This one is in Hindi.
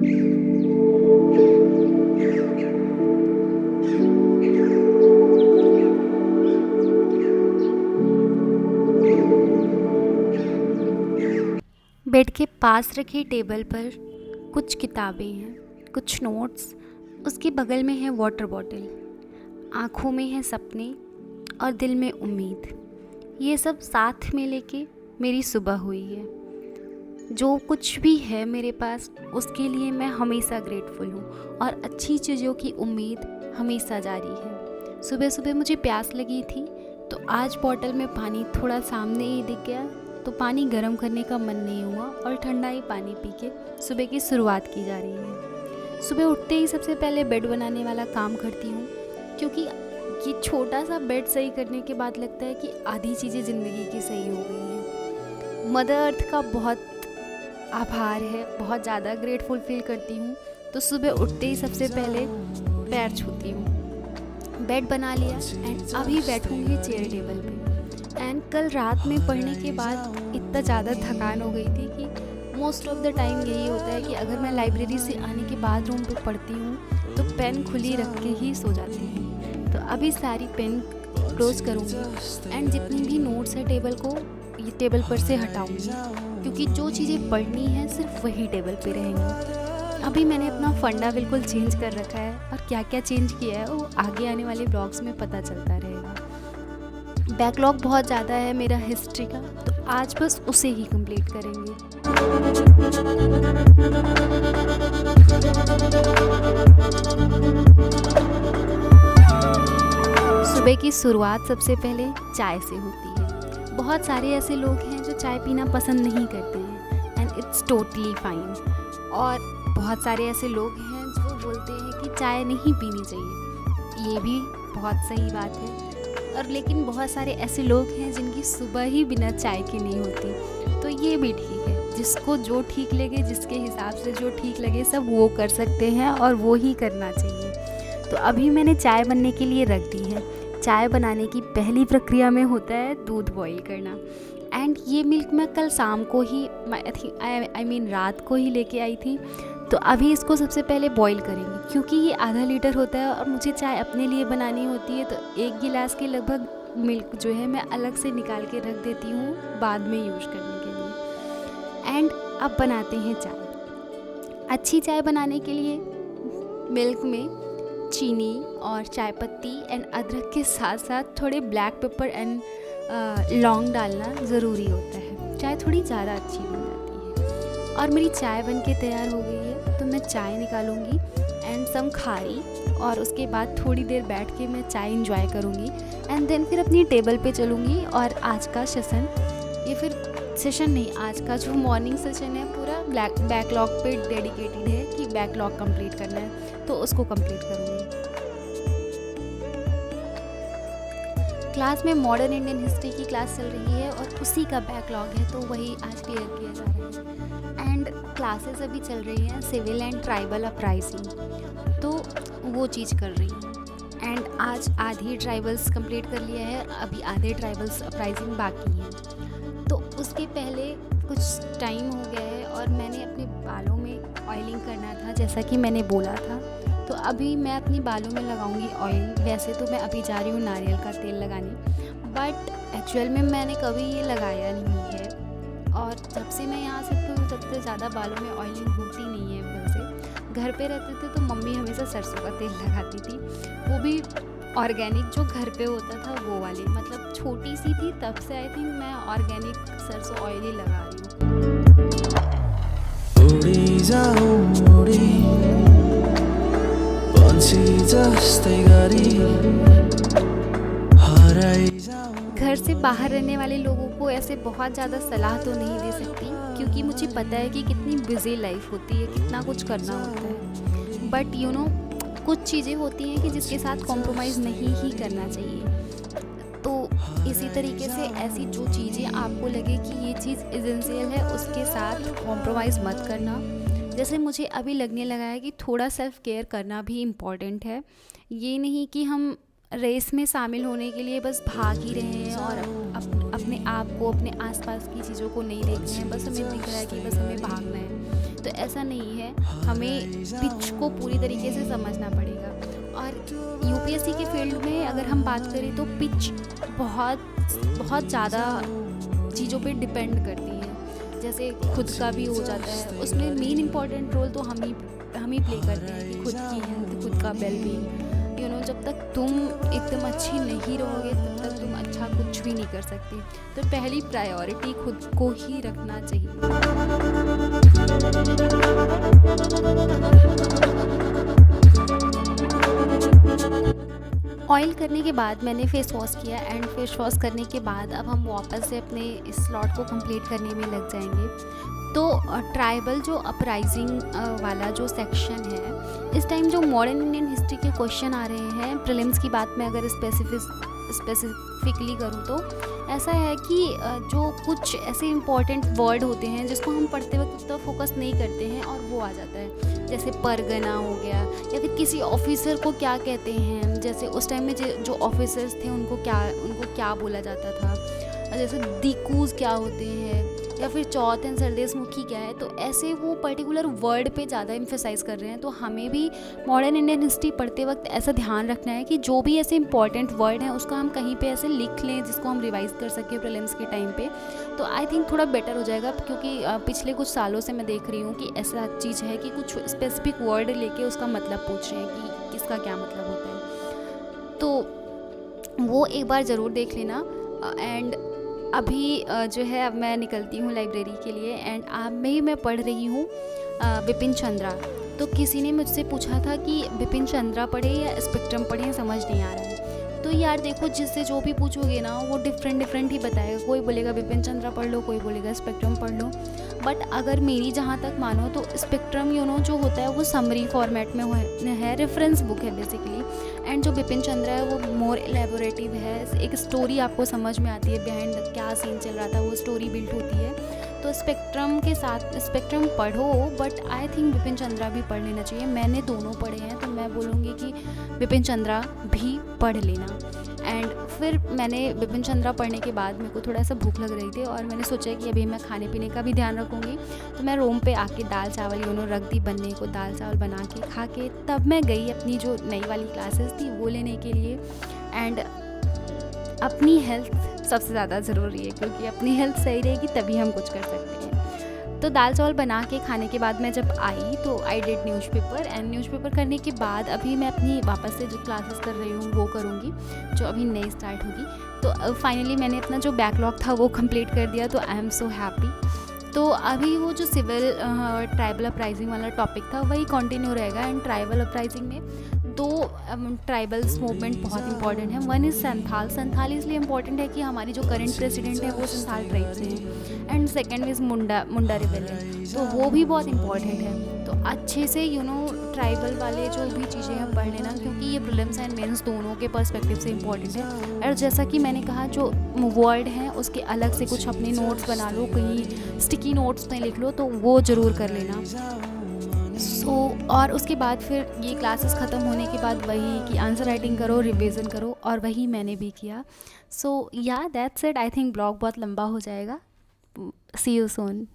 बेड के पास रखी टेबल पर कुछ किताबें हैं, कुछ नोट्स, उसके बगल में है वाटर बॉटल, आँखों में है सपने और दिल में उम्मीद। ये सब साथ में लेके मेरी सुबह हुई है। जो कुछ भी है मेरे पास उसके लिए मैं हमेशा ग्रेटफुल हूँ और अच्छी चीज़ों की उम्मीद हमेशा जारी है। सुबह सुबह मुझे प्यास लगी थी तो आज बॉटल में पानी थोड़ा सामने ही दिख गया तो पानी गर्म करने का मन नहीं हुआ और ठंडा ही पानी पी के सुबह की शुरुआत की जा रही है। सुबह उठते ही सबसे पहले बेड बनाने वाला काम करती हूँ, क्योंकि ये छोटा सा बेड सही करने के बाद लगता है कि आधी चीज़ें ज़िंदगी की सही हो गई हैं। मदर अर्थ का बहुत आभार है, बहुत ज़्यादा ग्रेटफुल फील करती हूँ। तो सुबह उठते ही सबसे पहले पैर छूती हूँ। बेड बना लिया एंड अभी बैठूँगी चेयर टेबल पे। एंड कल रात में पढ़ने के बाद इतना ज़्यादा थकान हो गई थी कि मोस्ट ऑफ द टाइम यही होता है कि अगर मैं लाइब्रेरी से आने के बाद रूम पे पढ़ती हूँ तो पेन खुली रख के ही सो जाती हूँ। तो अभी सारी पेन क्लोज करूँगी एंड जितनी भी नोट्स है टेबल को ये टेबल पर से हटाऊँगी, क्योंकि जो चीज़ें पढ़नी है सिर्फ वही टेबल पे रहेंगी। अभी मैंने अपना फंडा बिल्कुल चेंज कर रखा है और क्या क्या चेंज किया है वो आगे आने वाले ब्लॉग्स में पता चलता रहेगा। बैकलॉग बहुत ज़्यादा है मेरा हिस्ट्री का, तो आज बस उसे ही कंप्लीट करेंगे। सुबह की शुरुआत सबसे पहले चाय से होती है। बहुत सारे ऐसे लोग हैं जो चाय पीना पसंद नहीं करते हैं एंड इट्स टोटली फाइन। और बहुत सारे ऐसे लोग हैं जो बोलते हैं कि चाय नहीं पीनी चाहिए, ये भी बहुत सही बात है। और लेकिन बहुत सारे ऐसे लोग हैं जिनकी सुबह ही बिना चाय के नहीं होती, तो ये भी ठीक है। जिसको जो ठीक लगे, जिसके हिसाब से जो ठीक लगे सब वो कर सकते हैं और वो ही करना चाहिए। तो अभी मैंने चाय बनने के लिए रख दी है। चाय बनाने की पहली प्रक्रिया में होता है दूध बॉईल करना। एंड ये मिल्क मैं कल शाम को ही आई मीन रात को ही लेके आई थी। तो अभी इसको सबसे पहले बॉईल करेंगे, क्योंकि ये आधा लीटर होता है और मुझे चाय अपने लिए बनानी होती है। तो एक गिलास के लगभग मिल्क जो है मैं अलग से निकाल के रख देती हूँ बाद में यूज़ करने के लिए। एंड अब बनाते हैं चाय। अच्छी चाय बनाने के लिए मिल्क में चीनी और चाय पत्ती एंड अदरक के साथ साथ थोड़े ब्लैक पेपर एंड लौंग डालना ज़रूरी होता है। चाय थोड़ी ज़्यादा अच्छी बन जाती है। और मेरी चाय बन के तैयार हो गई है, तो मैं चाय निकालूंगी एंड सम खारी, और उसके बाद थोड़ी देर बैठ के मैं चाय इंजॉय करूँगी एंड देन फिर अपनी टेबल पे चलूँगी। और आज का सेशन, ये फिर सेशन नहीं, आज का जो मॉर्निंग सेशन है पूरा बैकलॉग पे डेडिकेटेड है कि बैकलॉग कंप्लीट करना है, तो उसको कंप्लीट करूँगी। क्लास में मॉडर्न इंडियन हिस्ट्री की क्लास चल रही है और उसी का बैकलॉग है, तो वही आज क्लियर किया जा रहा है। एंड क्लासेस अभी चल रही हैं सिविल एंड ट्राइबल अपराइजिंग, तो वो चीज़ कर रही हूँ। एंड आज आधी ट्राइबल्स कंप्लीट कर लिया है, अभी आधे ट्राइबल्स अपराइजिंग बाकी हैं। तो उसके पहले कुछ टाइम हो गया है और मैंने अपने बालों में ऑयलिंग करना था जैसा कि मैंने बोला था। तो अभी मैं अपनी बालों में लगाऊंगी ऑयल। वैसे तो मैं अभी जा रही हूँ नारियल का तेल लगाने, बट एक्चुअल में मैंने कभी ये लगाया नहीं है। और जब से मैं यहाँ शिफ्ट हुई तब से ज़्यादा बालों में ऑयलिंग होती नहीं है। वैसे घर पे रहते थे तो मम्मी हमेशा सरसों का तेल लगाती थी, वो भी ऑर्गेनिक जो घर पे होता था वो वाली। मतलब छोटी सी थी तब से आई थिंक मैं ऑर्गेनिक सरसों ऑयल ही लगा रही हूँ। घर से बाहर रहने वाले लोगों को ऐसे बहुत ज़्यादा सलाह तो नहीं दे सकती, क्योंकि मुझे पता है कि कितनी बिजी लाइफ होती है, कितना कुछ करना होता है। बट यू नो कुछ चीज़ें होती हैं कि जिसके साथ कॉम्प्रोमाइज़ नहीं ही करना चाहिए। तो इसी तरीके से ऐसी जो चीज़ें आपको लगे कि ये चीज़ एसेंशियल है उसके साथ कॉम्प्रोमाइज़ मत करना। जैसे मुझे अभी लगने लगा है कि थोड़ा सेल्फ़ केयर करना भी इम्पॉर्टेंट है। ये नहीं कि हम रेस में शामिल होने के लिए बस भाग ही रहे हैं और अपने आप को, अपने आसपास की चीज़ों को नहीं देख रहे हैं। बस हमें दिख रहा है कि बस हमें भागना है, तो ऐसा नहीं है, हमें पिच को पूरी तरीके से समझना पड़ेगा। और यूपीएससी के फील्ड में अगर हम बात करें तो पिच बहुत बहुत ज़्यादा चीज़ों पे डिपेंड करती है, जैसे खुद का भी हो जाता है, उसमें मेन इम्पॉर्टेंट रोल तो हम ही प्ले करते हैं कि खुद की हेल्थ, खुद का वेलबींग। जब तक तुम एकदम अच्छी नहीं रहोगे तब तक तुम अच्छा कुछ भी नहीं कर सकते। तो पहली प्रायोरिटी खुद को ही रखना चाहिए। ऑयल करने के बाद मैंने फेस वॉश किया, एंड फेस वॉश करने के बाद अब हम वापस से अपने इस स्लॉट को कंप्लीट करने में लग जाएंगे। तो ट्राइबल जो अपराइजिंग वाला जो सेक्शन है, इस टाइम जो मॉडर्न इंडियन हिस्ट्री के क्वेश्चन आ रहे हैं प्रीलिम्स की बात मैं अगर स्पेसिफिकली करूँ तो ऐसा है कि जो कुछ ऐसे इंपॉर्टेंट वर्ड होते हैं जिसको हम पढ़ते वक्त तो फोकस नहीं करते हैं और वो आ जाता है, जैसे परगना हो गया, या फिर किसी ऑफिसर को क्या कहते हैं, जैसे उस टाइम में जो ऑफिसर्स थे उनको क्या बोला जाता था, जैसे दिकूज क्या होते हैं, या फिर चौथ एंड सरदेश मुखी क्या है। तो ऐसे वो पर्टिकुलर वर्ड पे ज़्यादा एम्फेसाइज कर रहे हैं। तो हमें भी मॉडर्न इंडियन हिस्ट्री पढ़ते वक्त ऐसा ध्यान रखना है कि जो भी ऐसे इंपॉर्टेंट वर्ड हैं उसका हम कहीं पे ऐसे लिख लें जिसको हम रिवाइज कर सकें प्रीलिम्स के टाइम पे। तो आई थिंक थोड़ा बेटर हो जाएगा, क्योंकि पिछले कुछ सालों से मैं देख रही हूँ कि ऐसा चीज़ है कि कुछ स्पेसिफिक वर्ड लेके उसका मतलब पूछ रहे हैं कि किसका क्या मतलब होता है। तो वो एक बार ज़रूर देख लेना। एंड अभी जो है अब मैं निकलती हूँ लाइब्रेरी के लिए, एंड अब मैं पढ़ रही हूँ बिपिन चंद्रा। तो किसी ने मुझसे पूछा था कि बिपिन चंद्रा पढ़े या स्पेक्ट्रम पढ़े, समझ नहीं आ रहा है। तो यार देखो, जिससे जो भी पूछोगे ना वो डिफरेंट ही बताएगा। कोई बोलेगा बिपिन चंद्रा पढ़ लो, कोई बोलेगा स्पेक्ट्रम पढ़ लो। बट अगर मेरी जहाँ तक मानो तो स्पेक्ट्रम जो होता है वो समरी फॉर्मेट में है, रेफरेंस बुक है बेसिकली। एंड जो बिपिन चंद्रा है वो मोर एलेबोरेटिव है, एक स्टोरी आपको समझ में आती है, बिहाइंड क्या सीन चल रहा था वो स्टोरी बिल्ड होती है। तो स्पेक्ट्रम के साथ स्पेक्ट्रम पढ़ो, but I think Bipin Chandra भी पढ़ लेना चाहिए। मैंने दोनों पढ़े हैं तो मैं बोलूँगी कि बिपिन चंद्रा भी पढ़ लेना। एंड फिर मैंने बिपिन चंद्रा पढ़ने के बाद मेरे को थोड़ा सा भूख लग रही थी और मैंने सोचा कि अभी मैं खाने पीने का भी ध्यान रखूँगी। तो मैं रूम पे आके दाल चावल रख दी बनने को, दाल चावल बना के खा के तब मैं गई अपनी जो नई वाली क्लासेस थी वो लेने के लिए। एंड अपनी हेल्थ सबसे ज़्यादा ज़रूरी है, क्योंकि अपनी हेल्थ सही रहेगी तभी हम कुछ कर सकते हैं। तो दाल चावल बना के खाने के बाद मैं जब आई तो I did newspaper, and newspaper करने के बाद अभी मैं अपनी वापस से जो क्लासेस कर रही हूँ वो करूँगी, जो अभी नई स्टार्ट होगी। तो फाइनली मैंने अपना जो बैकलॉग था वो कंप्लीट कर दिया, तो आई एम सो हैप्पी। तो अभी वो जो सिविल ट्राइबल अपराइजिंग वाला टॉपिक था वही कंटिन्यू रहेगा। एंड ट्राइबल अपराइजिंग में दो ट्राइबल्स मूवमेंट बहुत इंपॉर्टेंट है। वन इज़ संथाल इसलिए इम्पॉर्टेंट है कि हमारी जो करंट प्रेसिडेंट है वो संथाल ट्राइब से हैं। And second is Munda rebellion, तो वो भी बहुत इंपॉर्टेंट है। तो अच्छे से ट्राइबल वाले जो भी चीज़ें हम पढ़ लेना, क्योंकि ये प्रीलिम्स एंड मेंस दोनों के पर्सपेक्टिव से इम्पॉर्टेंट है। और जैसा कि मैंने कहा, जो वर्ड हैं उसके अलग से कुछ अपने नोट्स बना लो, कहीं स्टिकी नोट्स में लिख लो, तो वो ज़रूर कर लेना। और उसके बाद फिर ये क्लासेस ख़त्म होने के बाद वही कि आंसर राइटिंग करो, रिवीजन करो, और वही मैंने भी किया। सो या that's it. I think blog बहुत लंबा हो जाएगा। सी यू सून।